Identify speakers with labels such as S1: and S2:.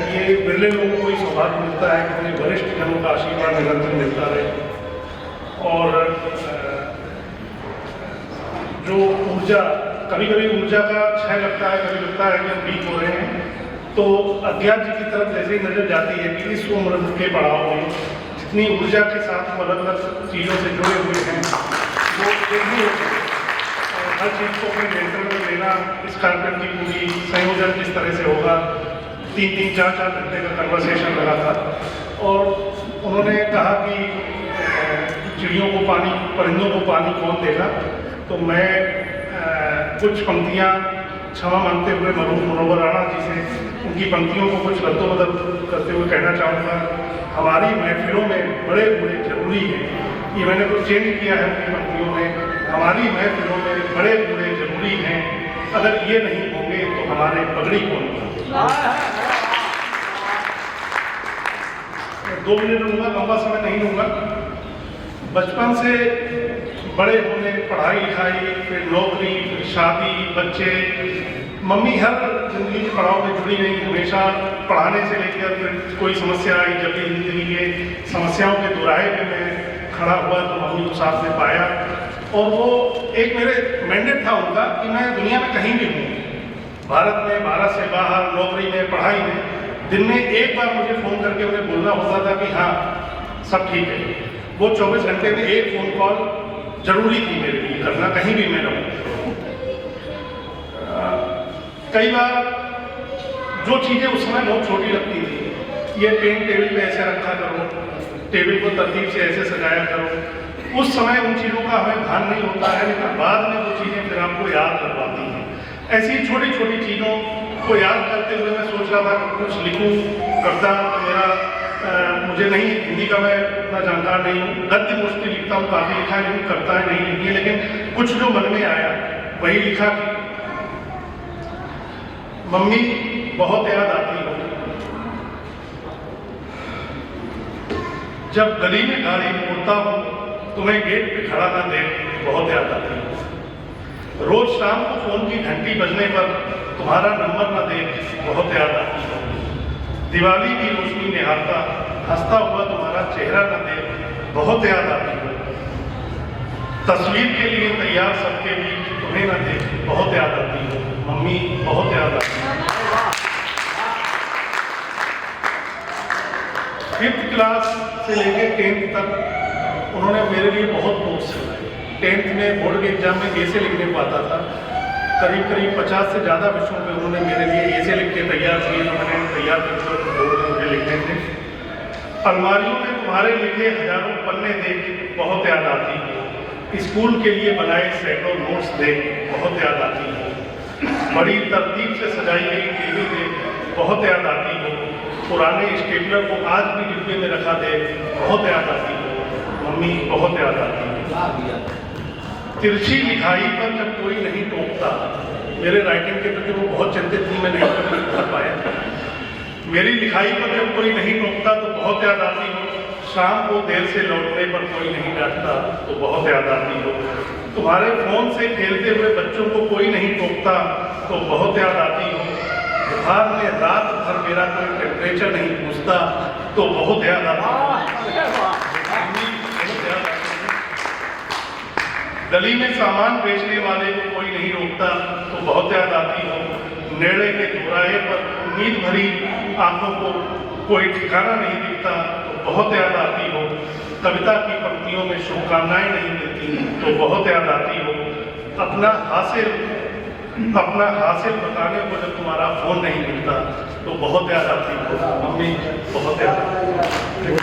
S1: ये बिरले लोगों को ही सौभाग्य मिलता है कि उन्हें वरिष्ठ जनों का आशीर्वाद निरंतर मिलता रहे। और जो ऊर्जा, कभी कभी ऊर्जा का क्षय लगता है, कभी लगता है कि हम वीक हो रहे हैं, तो अज्ञात जी की तरफ जैसे ही नजर जाती है कि इस उम्र के पड़ाव में जितनी ऊर्जा के साथ हम अलग अलग चीज़ों से जुड़े हुए हैं वो एक ही होते हैं। हर चीज़ को अपने नियंत्रण में लेना, इस कार्यक्रम की पूरी संयोजन किस तरह से होगा, 3-3, 4-4 घंटे का कन्वर्सेशन लगा था। और उन्होंने कहा कि चिड़ियों को पानी, परिंदों को पानी कौन देगा, तो मैं कुछ पंक्तियाँ क्षमा मांगते हुए मरहूम मुनव्वर राणा जी से उनकी पंक्तियों को कुछ रद्दोबदल करते हुए कहना चाहूँगा। हमारी महफिलों में बड़े बूढ़े जरूरी हैं, ये मैंने कुछ चेंज किया है उनकी पंक्तियों में। हमारी महफिलों में बड़े बूढ़े जरूरी हैं, अगर ये नहीं होंगे तो हमारे पगड़ी कौन होगा। 2 मिनट लूँगा, लंबा समय नहीं लूँगा। बचपन से बड़े होने, पढ़ाई लिखाई, फिर नौकरी, फिर शादी, बच्चे, मम्मी हर जिंदगी के पड़ाव में जुड़ी रही, हमेशा पढ़ाने से लेकर फिर कोई समस्या आई, जब भी जिंदगी के समस्याओं के दोराहे में मैं खड़ा हुआ तो मम्मी को साथ में पाया। और वो एक मेरे मैंडेट था उनका कि मैं दुनिया में कहीं भी हूँ, भारत में, भारत से बाहर, नौकरी में, पढ़ाई में, दिन में एक बार मुझे फ़ोन करके उन्हें बोलना होता था कि हाँ सब ठीक है। वो 24 घंटे में एक फ़ोन कॉल जरूरी थी मेरे लिए करना, कहीं भी मैं रहूँ। कई बार जो चीज़ें उस समय बहुत छोटी लगती थी, ये पेन टेबल पे ऐसे रखा करो, टेबल को तरतीब से ऐसे सजाया करो, उस समय उन चीज़ों का हमें ध्यान नहीं होता है, लेकिन बाद में वो चीज़ें फिर आपको याद करवाती हैं। ऐसी छोटी छोटी चीज़ों को याद करते हुए मैं सोच रहा था कि कुछ लिखूँ, कविता। मेरा मुझे नहीं, हिंदी का मैं उतना जानकार नहीं हूँ, गद्य मोस्टली लिखता हूँ, काफ़ी लिखा है लेकिन कविताएं नहीं लिखी है, लेकिन कुछ जो मन में आया वही लिखा। मम्मी बहुत याद आती हो, जब गली में गाड़ी मोड़ता हूँ तुम्हें गेट पे खड़ा ना देख बहुत याद आती है। रोज शाम को फोन की घंटी बजने पर तुम्हारा नंबर ना देख बहुत याद आती है। दिवाली की रोशनी निहारता हंसता हुआ तुम्हारा चेहरा न देख बहुत याद आती है। तस्वीर के लिए तैयार सबके बीच तुम्हें न देख बहुत याद आती है। मम्मी बहुत याद आती है। 5th क्लास से लेकर 10th तक उन्होंने मेरे लिए बहुत नोट्स लिखे। 10th में बोर्ड के एग्जाम में ऐसे लिखने पाता था, करीब 50 से ज़्यादा विषयों पे उन्होंने मेरे लिए ऐसे लिख के तैयार किए जो मैंने तैयार करके बोर्ड में मुझे लिखने थे। अलमारियों में तुम्हारे लिखे हजारों पन्ने देख बहुत याद आती है। स्कूल के लिए बनाए सैकड़ों नोट्स देख बहुत याद आती है। बड़ी तरतीब से सजाई गई टीवी देख बहुत याद आती है। पुराने स्टेपलर को आज भी डिब्बे में रखा देख बहुत याद आती है। मम्मी बहुत याद आती है। तिरछी लिखाई पर जब कोई नहीं टोकता, मेरे राइटिंग के प्रति वो बहुत चिंतित थी, मैं नहीं कर पाया। मेरी लिखाई पर जब कोई नहीं टोकता तो बहुत याद आती हो। शाम को देर से लौटने पर कोई नहीं डांटता तो बहुत याद आती हो। तुम्हारे फोन से खेलते हुए बच्चों को कोई नहीं टोकता तो बहुत याद आती हो। बुखार में रात भर मेरा कोई टेम्परेचर नहीं पूछता तो बहुत याद आती हो। गली में सामान बेचने वाले को कोई नहीं रोकता तो बहुत याद आती हो। नेड़े के दोराहे पर उम्मीद भरी आंखों को कोई ठिकाना नहीं दिखता तो बहुत याद आती हो। कविता की पंक्तियों में शुभकामनाएं नहीं मिलती तो बहुत याद आती हो। अपना हासिल बताने को जब तुम्हारा फोन नहीं मिलता तो बहुत याद आती हो। मम्मी बहुत याद आती हो।